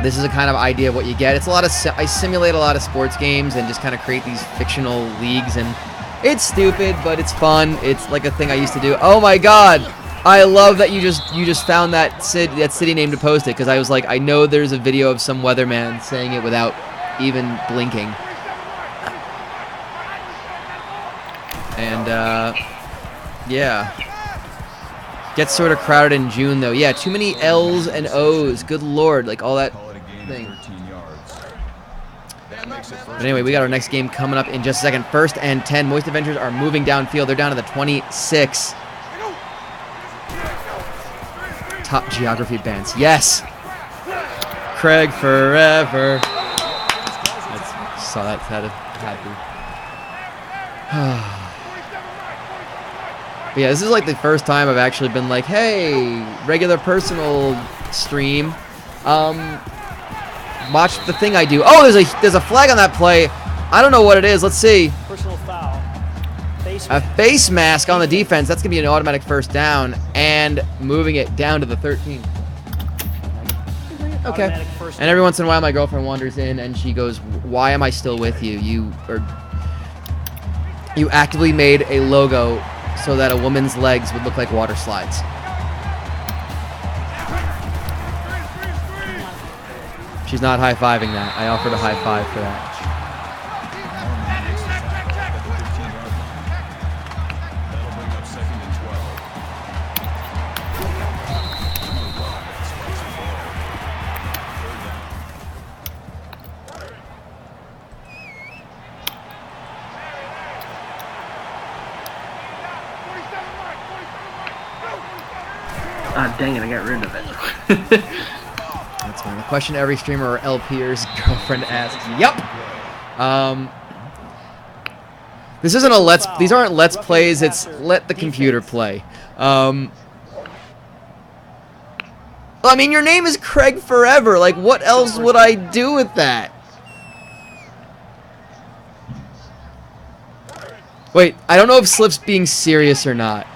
this is a kind of idea of what you get. It's a lot of I simulate a lot of sports games and just kind of create these fictional leagues, and it's stupid, but it's fun. It's like a thing I used to do. Oh my God, I love that you just found that city name to post it, because I was like, I know there's a video of some weatherman saying it without even blinking. And yeah, gets sort of crowded in June though. Yeah, too many L's and O's. Good Lord, like all that thing. But anyway, we got our next game coming up in just a second. 1st and 10. Moist Adventures are moving downfield. They're down to the 26. Top geography bands. Yes. Craig forever. I saw that happen. But yeah, this is like the first time I've actually been like, hey, regular personal stream. Watch the thing I do. Oh, there's a flag on that play. I don't know what it is. Let's see. Personal foul. A face mask on the defense. That's going to be an automatic first down. And moving it down to the 13. Okay. And every once in a while, my girlfriend wanders in and she goes, why am I still with you? You actively made a logo so that a woman's legs would look like water slides. She's not high-fiving that. I offered a high five for that. Ah, dang it, I got rid of it. That's fine. The question every streamer or LPer's girlfriend asks. Yup. This isn't a these aren't let's plays, it's let the computer play. Well, I mean, your name is Craig Forever. Like, what else would I do with that? Wait, I don't know if Slip's being serious or not.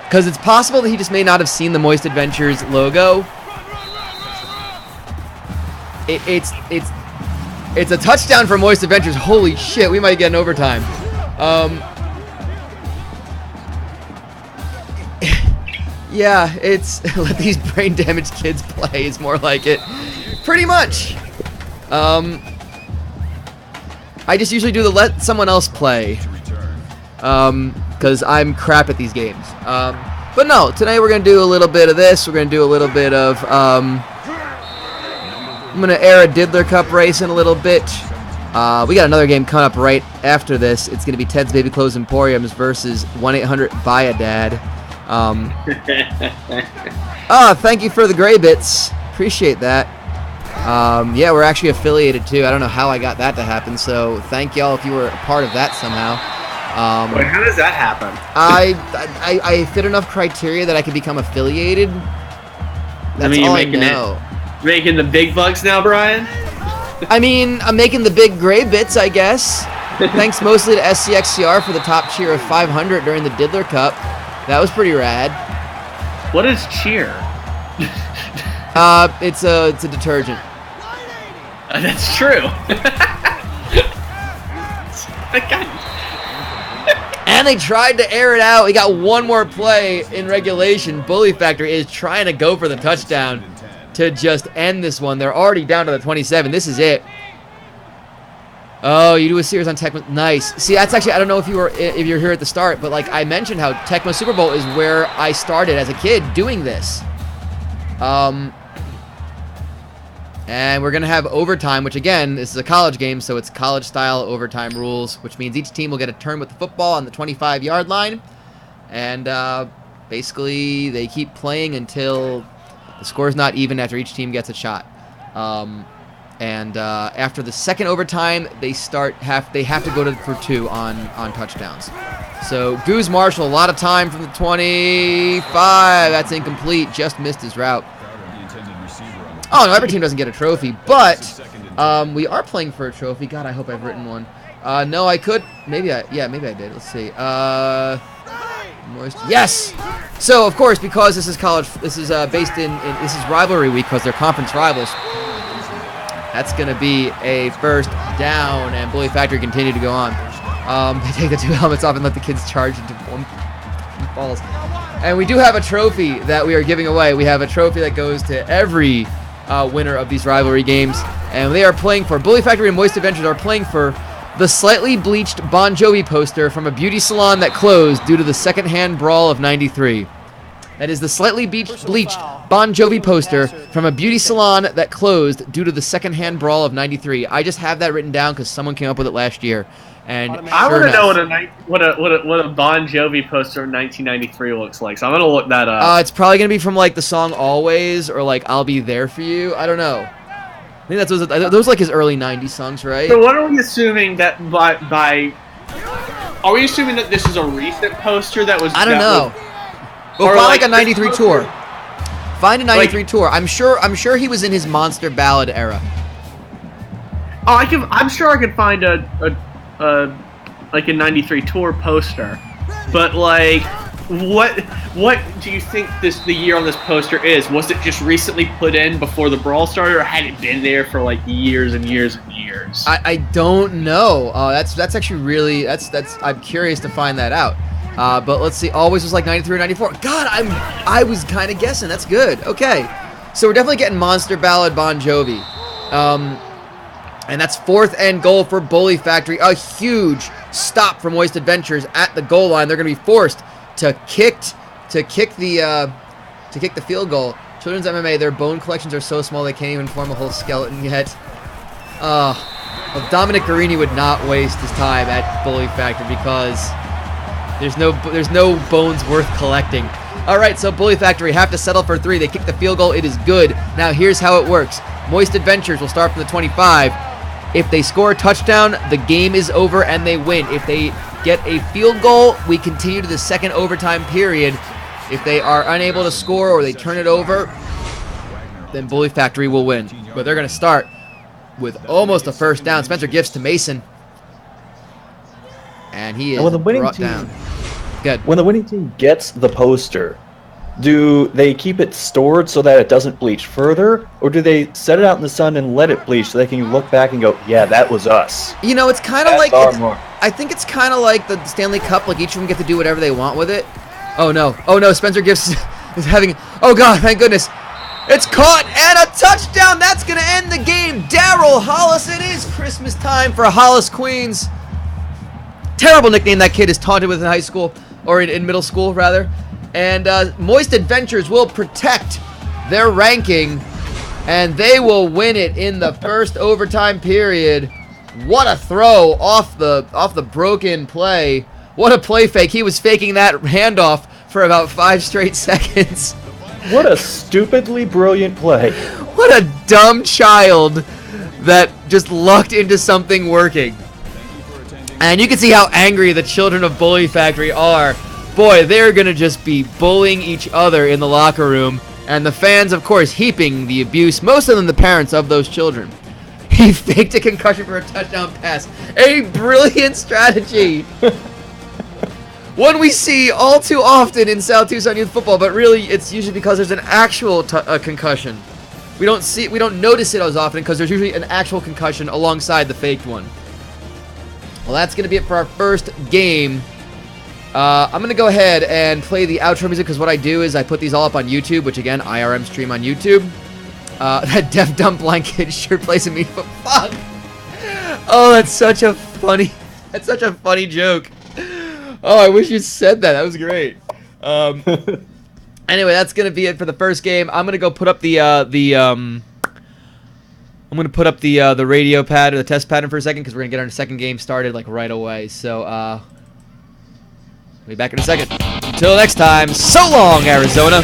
Because it's possible that he just may not have seen the Moist Adventures logo. It's a touchdown for Moist Adventures. Holy shit, we might get an overtime. Yeah, it's let these brain damaged kids play. It's more like it. Pretty much. I just usually do the let someone else play. Because I'm crap at these games. But no, today we're going to do a little bit of this. We're going to do a little bit of, I'm going to air a Diddler Cup race in a little bit. We got another game coming up right after this. It's going to be Ted's Baby Clothes Emporiums versus 1-800-BUY-A-DAD. Thank you for the gray bits. Appreciate that. Yeah, we're actually affiliated too. I don't know how I got that to happen, so thank y'all if you were a part of that somehow. Wait, how does that happen? I fit enough criteria that I could become affiliated. That's all I know. Making the big bucks now, Brian? I mean, I'm making the big gray bits, I guess. Thanks mostly to SCXCR for the top cheer of 500 during the Diddler Cup. That was pretty rad. What is cheer? It's a detergent. That's true. And they tried to air it out. We got one more play in regulation. Bully Factory is trying to go for the touchdown to just end this one. They're already down to the 27. This is it. Oh, you do a series on Tecmo. Nice. See, that's actually, I don't know if you're here at the start, but like I mentioned how Tecmo Super Bowl is where I started as a kid doing this. And we're going to have overtime, which again, this is a college game, so it's college-style overtime rules, which means each team will get a turn with the football on the 25-yard line. And basically, they keep playing until the score's not even after each team gets a shot. And after the second overtime, they have to go for 2 on touchdowns. So Goose Marshall, a lot of time from the 25. That's incomplete. Just missed his route. Oh, no, every team doesn't get a trophy, but we are playing for a trophy. God, I hope I've written one. No, I could. Maybe I did. Let's see. Yes! So, of course, because this is based in this is rivalry week because they're conference rivals, that's going to be a first down, and Bully Factory continue to go on. They take the 2 helmets off and let the kids charge into one balls. And we do have a trophy that we are giving away. We have a trophy that goes to every winner of these rivalry games. And they are playing for, Bully Factory and Moist Adventures are playing for the slightly bleached Bon Jovi poster from a beauty salon that closed due to the second-hand brawl of '93. That is the slightly bleached Bon Jovi poster from a beauty salon that closed due to the second-hand brawl of '93. I just have that written down because someone came up with it last year. And I want to know what a Bon Jovi poster in 1993 looks like. So I'm gonna look that up. It's probably gonna be from like the song "Always" or like "I'll Be There for You." I don't know. I think those like his early '90s songs, right? So what are we assuming that are we assuming that this is a recent poster that was? I don't know. Well, find like a '93 tour. Find a '93 tour. I'm sure he was in his Monster Ballad era. Oh, I'm sure I could find a '93 tour poster, but like, what do you think the year on this poster is? Was it just recently put in before the brawl started, or had it been there for like years and years and years? I don't know. That's actually really I'm curious to find that out. But let's see. Always was like 93 or 94. God, I was kind of guessing. That's good. Okay, so we're definitely getting Monster Ballad Bon Jovi. And that's 4th and goal for Bully Factory. A huge stop from Moist Adventures at the goal line. They're going to be forced to kick the field goal. Children's MMA, their bone collections are so small they can't even form a whole skeleton yet. Well, Dominic Guarini would not waste his time at Bully Factory because there's no bones worth collecting. All right, so Bully Factory have to settle for 3. They kick the field goal. It is good. Now here's how it works. Moist Adventures will start from the 25. If they score a touchdown, the game is over and they win. If they get a field goal, we continue to the second overtime period. If they are unable to score or they turn it over, then Bully Factory will win. But they're going to start with almost a first down. Spencer Gifts to Mason. And he is brought down. Good. When the winning team gets the poster, do they keep it stored so that it doesn't bleach further, or do they set it out in the sun and let it bleach so they can look back and go, yeah, that was us? You know, it's kind of like, I think it's kind of like the Stanley Cup, like each of them get to do whatever they want with it. Oh no, Spencer Gifts is having, oh God, thank goodness. It's caught and a touchdown. That's going to end the game. Daryl Hollis, it is Christmas time for Hollis Queens. Terrible nickname that kid is taunted with in high school, or in middle school rather. And Moist Adventures will protect their ranking, and they will win it in the first overtime period. What a throw off the broken play. What a play fake. He was faking that handoff for about 5 straight seconds. What a stupidly brilliant play. What a dumb child that just lucked into something working. And you can see how angry the children of Bully Factory are. Boy, they're going to just be bullying each other in the locker room. And the fans, of course, heaping the abuse, most of them the parents of those children. He faked a concussion for a touchdown pass. A brilliant strategy. One we see all too often in South Tucson youth football, but really it's usually because there's an actual concussion. We don't notice it as often because there's usually an actual concussion alongside the faked one. Well, that's going to be it for our first game. I'm going to go ahead and play the outro music because what I do is I put these all up on YouTube, which again, IRMstream on YouTube. That Deaf Dumb Blanket sure plays at me, but fuck. Oh, that's such a funny joke. Oh, I wish you said that. That was great. Anyway, that's going to be it for the first game. I'm going to go put up the radio pad or the test pattern for a second because we're going to get our second game started like right away. So, we'll be back in a second. Until next time, so long, Arizona.